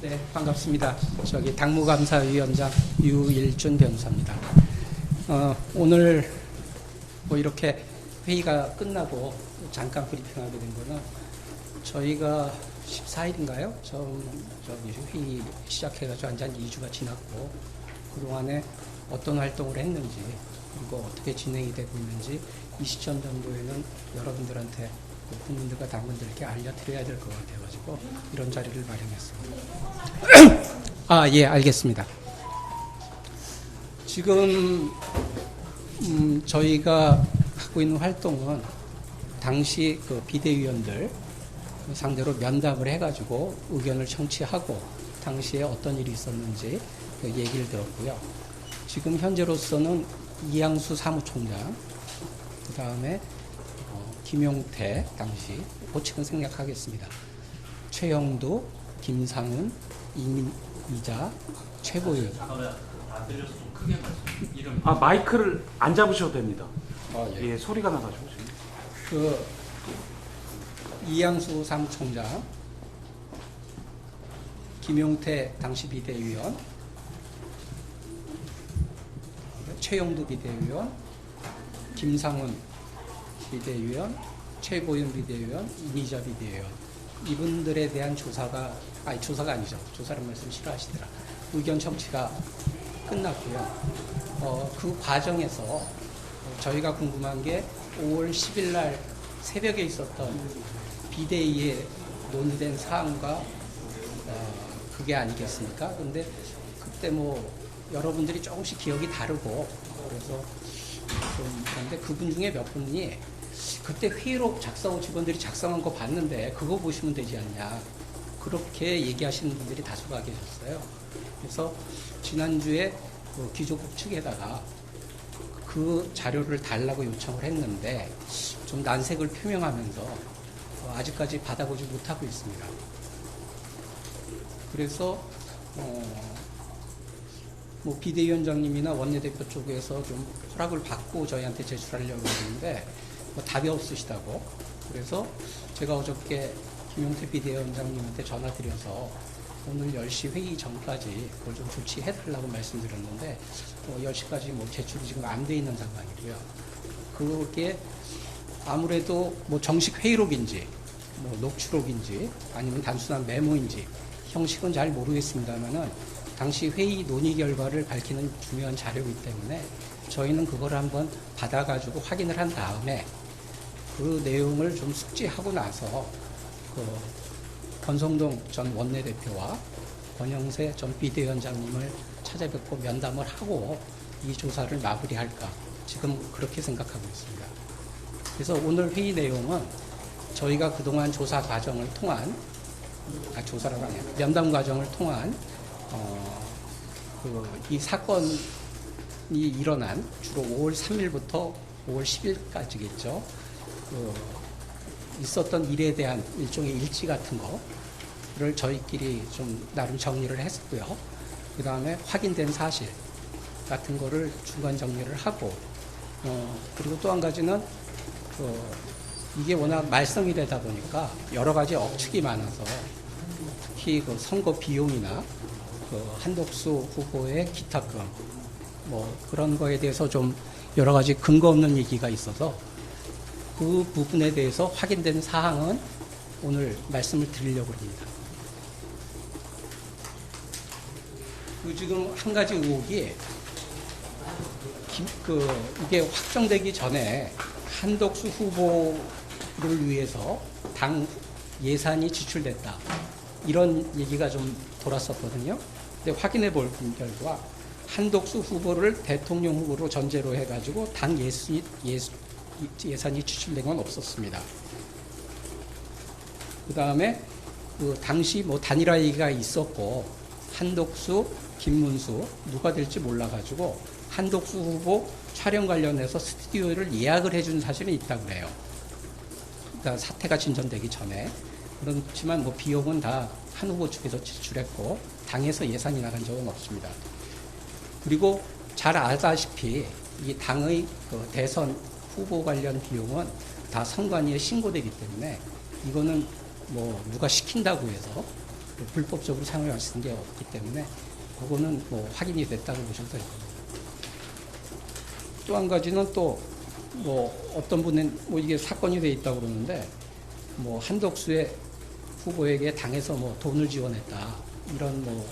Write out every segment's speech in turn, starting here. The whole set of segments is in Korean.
네, 반갑습니다. 저기 당무감사위원장 유일준 변호사입니다. 오늘 뭐 이렇게 회의가 끝나고 잠깐 브리핑하게 된 거는 저희가 14일인가요? 저기 회의 시작해가지고 한 2주가 지났고 그동안에 어떤 활동을 했는지 그리고 어떻게 진행이 되고 있는지 이 시점 정도에는 여러분들한테 국민들과 당원들에게 알려드려야 될 것 같아가지고 이런 자리를 마련했습니다. 예, 알겠습니다. 지금 저희가 하고 있는 활동은 당시 그 비대위원들 상대로 면담을 해가지고 의견을 청취하고 당시에 어떤 일이 있었는지 그 얘기를 들었고요. 지금 현재로서는 이양수 사무총장, 그 다음에 김용태 당시 호칭은 생략하겠습니다. 최영두, 김상훈, 이자, 최고윤. 마이크를 안 잡으셔도 됩니다. 예. 예, 소리가 나가지고 지금. 그 이양수 사무총장, 김용태 당시 비대위원, 최영두 비대위원, 김상훈 비대위원, 최고윤 비대위원, 이미자 비대위원, 이분들에 대한 조사가 아니죠. 조사란 말씀 싫어하시더라. 의견 청취가 끝났고요. 그 과정에서 저희가 궁금한 게 5월 10일 날 새벽에 있었던 비대위에 논의된 사항과 그게 아니겠습니까? 근데 그때 뭐 여러분들이 조금씩 기억이 다르고 그래서 좀 그런데 그분 중에 몇 분이 그때 회의록 작성한 직원들이 작성한 거 봤는데 그거 보시면 되지 않냐 그렇게 얘기하시는 분들이 다수가 계셨어요. 그래서 지난주에 그 기조국 측에다가 그 자료를 달라고 요청을 했는데 좀 난색을 표명하면서 아직까지 받아보지 못하고 있습니다. 그래서 뭐 비대위원장님이나 원내대표 쪽에서 좀 허락을 받고 저희한테 제출하려고 했는데 뭐 답이 없으시다고. 그래서 제가 어저께 김용태 비대위원장님한테 전화드려서 오늘 10시 회의 전까지 그걸 좀 조치해달라고 말씀드렸는데 10시까지 뭐 제출이 지금 안 돼 있는 상황이고요. 그게 아무래도 뭐 정식 회의록인지 뭐 녹취록인지 아니면 단순한 메모인지 형식은 잘 모르겠습니다만은 당시 회의 논의 결과를 밝히는 중요한 자료이기 때문에 저희는 그걸 한번 받아가지고 확인을 한 다음에 그 내용을 좀 숙지하고 나서 그 권성동 전 원내대표와 권영세 전 비대위원장님을 찾아뵙고 면담을 하고 이 조사를 마무리할까 지금 그렇게 생각하고 있습니다. 그래서 오늘 회의 내용은 저희가 그동안 조사 과정을 통한 조사라고 하네요. 면담 과정을 통한 이 사건이 일어난 주로 5월 3일부터 5월 10일까지겠죠. 있었던 일에 대한 일종의 일지 같은 거를 저희끼리 좀 나름 정리를 했었고요. 그 다음에 확인된 사실 같은 거를 중간 정리를 하고 그리고 또 한 가지는 이게 워낙 말썽이 되다 보니까 여러 가지 억측이 많아서 특히 그 선거 비용이나 그 한덕수 후보의 기탁금 뭐 그런 거에 대해서 좀 여러 가지 근거 없는 얘기가 있어서 그 부분에 대해서 확인된 사항은 오늘 말씀을 드리려고 합니다. 그 지금 한 가지 의혹이 이게 확정되기 전에 한덕수 후보를 위해서 당 예산이 지출됐다. 이런 얘기가 좀 돌았었거든요. 근데 확인해 볼 결과 한덕수 후보를 대통령 후보로 전제로 해가지고 당 예산이 지출된 건 없었습니다. 그 다음에 그 당시 뭐 단일화 얘기가 있었고 한덕수, 김문수 누가 될지 몰라가지고 한덕수 후보 촬영 관련해서 스튜디오를 예약을 해준 사실은 있다고 그래요. 그러니까 사태가 진전되기 전에. 그렇지만 뭐 비용은 다 한 후보 측에서 지출했고 당에서 예산이 나간 적은 없습니다. 그리고 잘 아다시피 이 당의 그 대선 후보 관련 비용은 다 선관위에 신고되기 때문에 이거는 뭐 누가 시킨다고 해서 불법적으로 사용하시는 게 없기 때문에 그거는 뭐 확인이 됐다고 보셔도 됩니다. 또 한 가지는 또 뭐 어떤 분은 뭐 이게 사건이 돼 있다고 그러는데 뭐 한덕수의 후보에게 당에서 뭐 돈을 지원했다 이런 뭐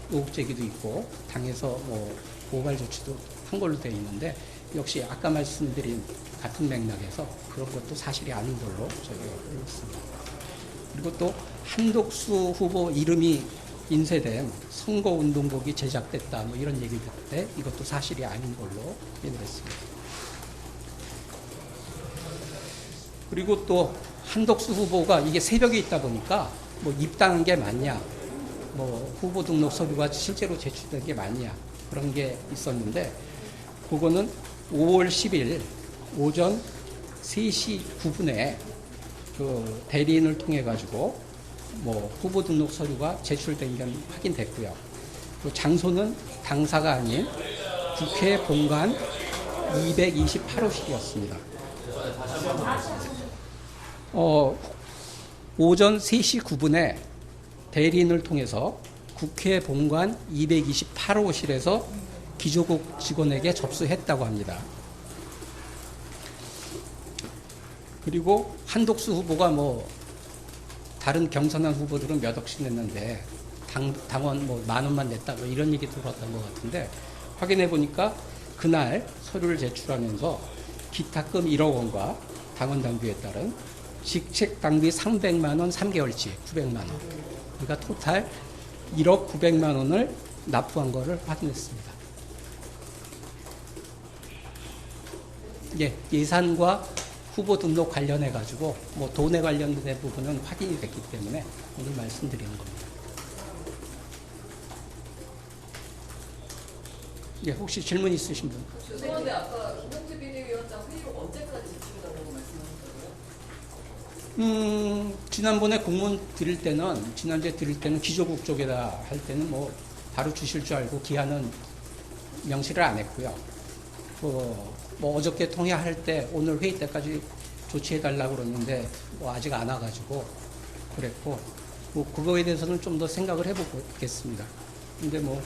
의혹 제기도 있고 당에서 뭐 고발 조치도 한 걸로 되어 있는데 역시 아까 말씀드린 같은 맥락에서 그런 것도 사실이 아닌 걸로 저희가 알고 있습니다. 그리고 또 한덕수 후보 이름이 인쇄된 선거운동복이 제작됐다 뭐 이런 얘기를 했는데 이것도 사실이 아닌 걸로 확인을 했습니다. 그리고 또 한덕수 후보가 이게 새벽에 있다 보니까 뭐 입당한 게 맞냐, 뭐 후보 등록 서류가 실제로 제출된 게 맞냐 그런 게 있었는데 그거는 5월 10일 오전 3시 9분에 그 대리인을 통해 가지고 뭐 후보 등록 서류가 제출된 게 확인됐고요. 그 장소는 당사가 아닌 국회 본관 228호실이었습니다. 오전 3시 9분에 대리인을 통해서 국회 본관 228호실에서 기조국 직원에게 접수했다고 합니다. 그리고 한덕수 후보가 뭐 다른 경선한 후보들은 몇 억씩 냈는데 당원 뭐 10,000원만 냈다 뭐 이런 얘기 들어왔던 것 같은데 확인해 보니까 그날 서류를 제출하면서 기탁금 1억 원과 당원 당규에 따른 직책 당비 300만 원 3개월치 900만 원. 그러니까 토탈 1억 900만 원을 납부한 것을 확인했습니다. 예, 예산과 후보 등록 관련해 가지고 뭐 돈에 관련된 부분은 확인이 됐기 때문에 오늘 말씀드리는 겁니다. 예, 혹시 질문 있으신 분? 죄송한데 아까 김용태 비대위원장 회의록 언제까지 제출해달라고 말씀하셨다고요? 지난번에 공문 드릴 때는 지난주에 드릴 때는 기조국 쪽에다 할 때는 뭐 바로 주실 줄 알고 기한은 명시를 안 했고요. 뭐 어저께 통화할 때 오늘 회의 때까지 조치해 달라고 그러는데 뭐 아직 안 와가지고 그랬고 뭐 그거에 대해서는 좀 더 생각을 해보겠습니다. 근데 뭐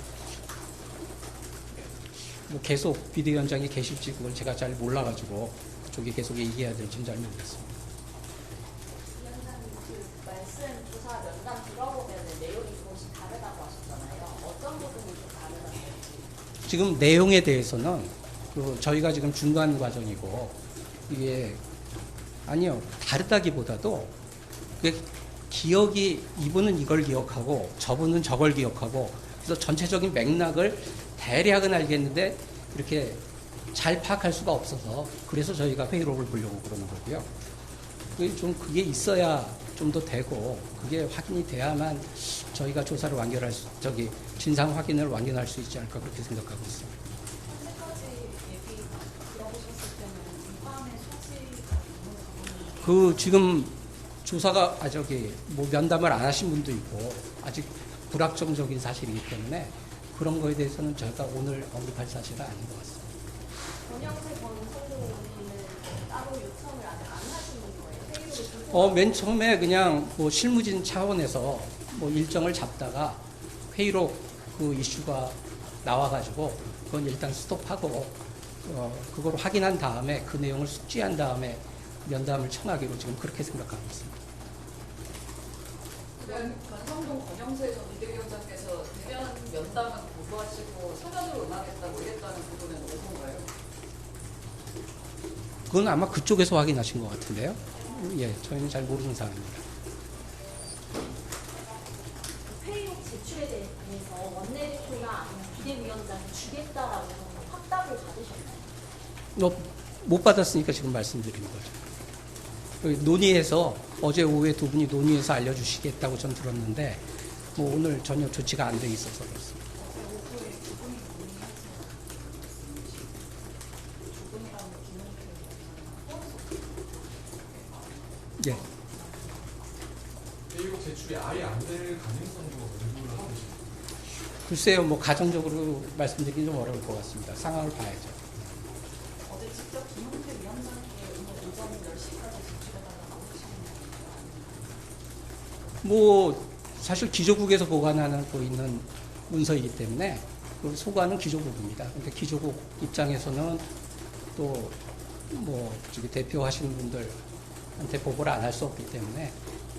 계속 비대위원장이 계실지 그걸 제가 잘 몰라가지고 그쪽이 계속 얘기해야 될지는 잘 모르겠습니다. 위원장님 그 말씀 조사 면담 들어보면 내용이 조금씩 다르다고 하셨잖아요. 어떤 부분이 좀 다르다고 할지. 지금 내용에 대해서는 저희가 지금 중간 과정이고 이게 아니요 다르다기보다도 기억이 이분은 이걸 기억하고 저분은 저걸 기억하고 그래서 전체적인 맥락을 대략은 알겠는데 이렇게 잘 파악할 수가 없어서 그래서 저희가 회의록을 보려고 그러는 거고요. 그게 있어야 좀 더 되고 그게 확인이 돼야만 저희가 조사를 완결할 수, 진상 확인을 완결할 수 있지 않을까 그렇게 생각하고 있습니다. 현재까지 얘기 들어보셨을 때는 위반의 소지가 있는 그 지금 조사가 뭐 면담을 안 하신 분도 있고 아직 불확정적인 사실이기 때문에 그런 거에 대해서는 저희가 오늘 언급할 사실은 아닌 것 같습니다. 권영세 전 선고위는 따로 요청을 아직 안 하시는 거예요? 회의를 맨 처음에 그냥 뭐 실무진 차원에서 뭐 일정을 잡다가 회의록 그 이슈가 나와가지고 그건 일단 스톱하고 그걸 확인한 다음에 그 내용을 숙지한 다음에 면담을 청하기로 지금 그렇게 생각하고 있습니다. 권성동 권영세 전 비대위원장께서 대면 면담은 고수하시고 서면으로 응하겠다고 이랬다는 부분은 어떤가요? 그건 아마 그쪽에서 확인하신 것 같은데요. 예, 저희는 잘 모르는 사항입니다. 회의록 제출에 대해서 원내대표나 아니면 비대위원장이 주겠다라고 확답을 받으셨나요? 못 받았으니까 지금 말씀드리는 거죠. 논의해서 어제 오후에 두 분이 논의해서 알려주시겠다고 전 들었는데 뭐 오늘 전혀 조치가 안 돼 있어서 그렇습니다. 예. 회의록 제출이 아예 안 될 가능성도 연구를 하고 계십니다. 글쎄요, 뭐 가정적으로 말씀드리기 좀 어려울 것 같습니다. 상황을 봐야죠. 어제 직접 김용태 위원장께 오늘 오전 10시까지 제출해달라고 하셨는데 뭐 사실 기조국에서 보관하고 있는 문서이기 때문에 그 소관은 기조국입니다. 근데 기조국 입장에서는 또 뭐 저기 대표하시는 분들한테 보고를 안 할 수 없기 때문에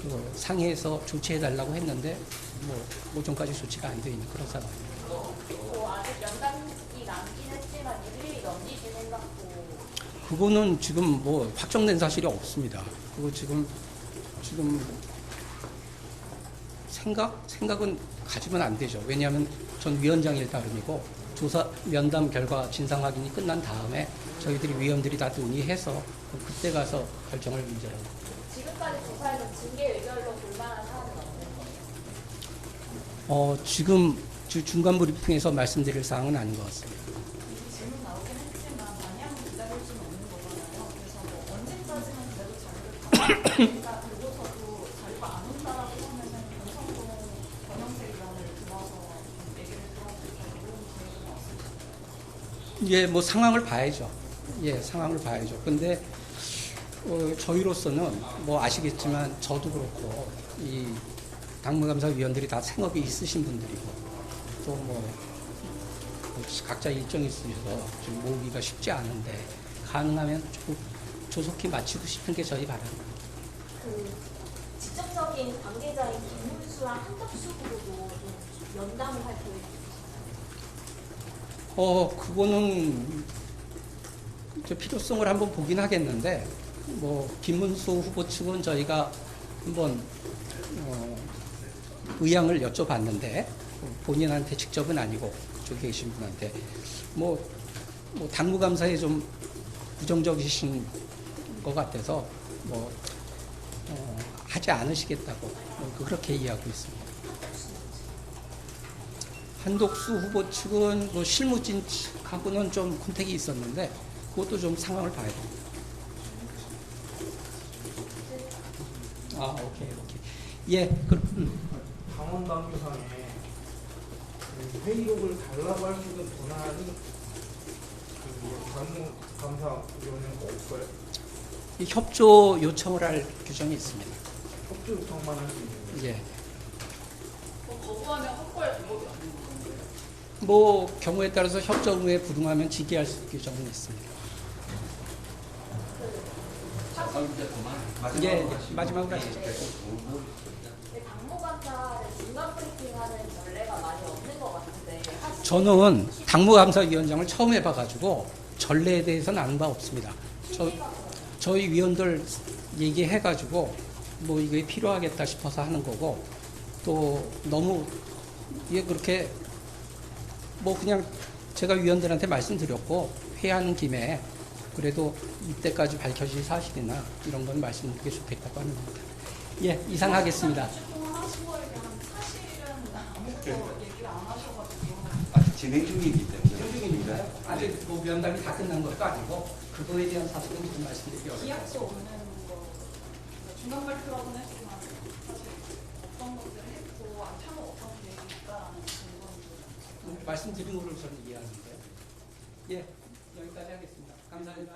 그 상해에서 조치해 달라고 했는데 뭐 오전까지 조치가 안 돼 있는 그런 상황입니다. 아직 연단이 남긴 했지만 일일이 넘기진 생각도 그거는 지금 뭐 확정된 사실이 없습니다. 그거 지금 생각은 가지면 안 되죠. 왜냐하면 전 위원장일 따름이고 조사 면담 결과 진상 확인이 끝난 다음에 저희들이 위원들이 다 논의해서 그때 가서 결정할 문제라고. 지금까지 조사에서 징계 의결로 볼만한 사안은 없는 거예요? 지금 중간 브리핑에서 말씀드릴 사항은 아닌 것 같습니다. 질문 나오긴 했지만 마냥 기다릴 수는 없는 거잖아요. 그래서 뭐 언제까지는 그래도 자료를 다 그러고서도 자료가 안 온다라고 하면은 권성동 권영세 위원을 들어서 얘기를 들어보니까 이런 계획은 없으시죠? 예, 뭐 상황을 봐야죠. 예, 상황을 봐야죠. 근데 저희로서는 뭐 아시겠지만 저도 그렇고 이 당무감사위원들이 다 생업이 있으신 분들이고 또 뭐 각자 일정이 있으셔서 좀 모으기가 쉽지 않은데 가능하면 조금 조속히 마치고 싶은 게 저희 바람입니다. 그 직접적인 관계자인 김문수랑 한덕수 후보도 좀 연담을 할 계획이 있으신가요? 그거는 저 필요성을 한번 보긴 하겠는데 뭐 김문수 후보 측은 저희가 한번 의향을 여쭤봤는데 본인한테 직접은 아니고 그쪽에 계신 분한테 뭐 당무감사에 좀 부정적이신 것 같아서 뭐 하지 않으시겠다고 그렇게 이해하고 있습니다. 한독수 후보 측은 뭐 실무진 측하고는 좀 컨택이 있었는데 그것도 좀 상황을 봐야 됩니다. 오케이. 예, 당원 당규상에 그 회의록을 달라고 할 수 있는 권한이 그 당무감사위원회가 없어요. 이 협조 요청을 할 규정이 있습니다. 협조 요청만 할 수 있는. 예. 거부하면 확보할 방법이 없는 건가요? 뭐 경우에 따라서 협조 의무에 불응하면 징계할 수 있는 규정은 있습니다. 예, 마지막으로 하시죠. 근데 당무감사를 중간 브리핑하는 전례가 많이 없는 것 같은데 저는 당무감사위원장을 처음 해봐가지고 전례에 대해서는 아는 바 없습니다. 저희 위원들 얘기해가지고 뭐 이게 필요하겠다 싶어서 하는 거고 또 너무 이게 그렇게 뭐 그냥 제가 위원들한테 말씀드렸고 회의하는 김에 그래도 이때까지 밝혀질 사실이나 이런 건 말씀드리는 게 좋겠다고 하는 겁니다. 예, 이상하겠습니다. 하신 거에 대한 사실은 아무것도 얘기를 안 하셔가지고 아직 진행 중이기 때문에. 중중입니다. 아직 뭐 면담이 다 끝난 것도 아니고 그거에 대한 사실은 좀 말씀드리기 어렵습니다. 기약도 없는 거 중간 발표라고는 했지만 사실 어떤 것들을 했고 향후 어떤 계획이 있다라는 증거는 말씀드린 걸로 저는 이해하는데요. 예, 여기까지 하겠습니다. 감사합니다.